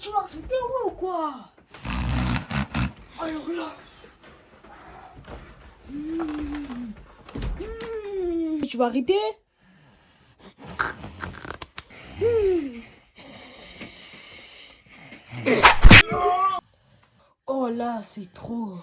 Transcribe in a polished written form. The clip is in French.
tu vas arrêter ouais, ou quoi? Alors là. Tu vas arrêter? Oh là, c'est trop.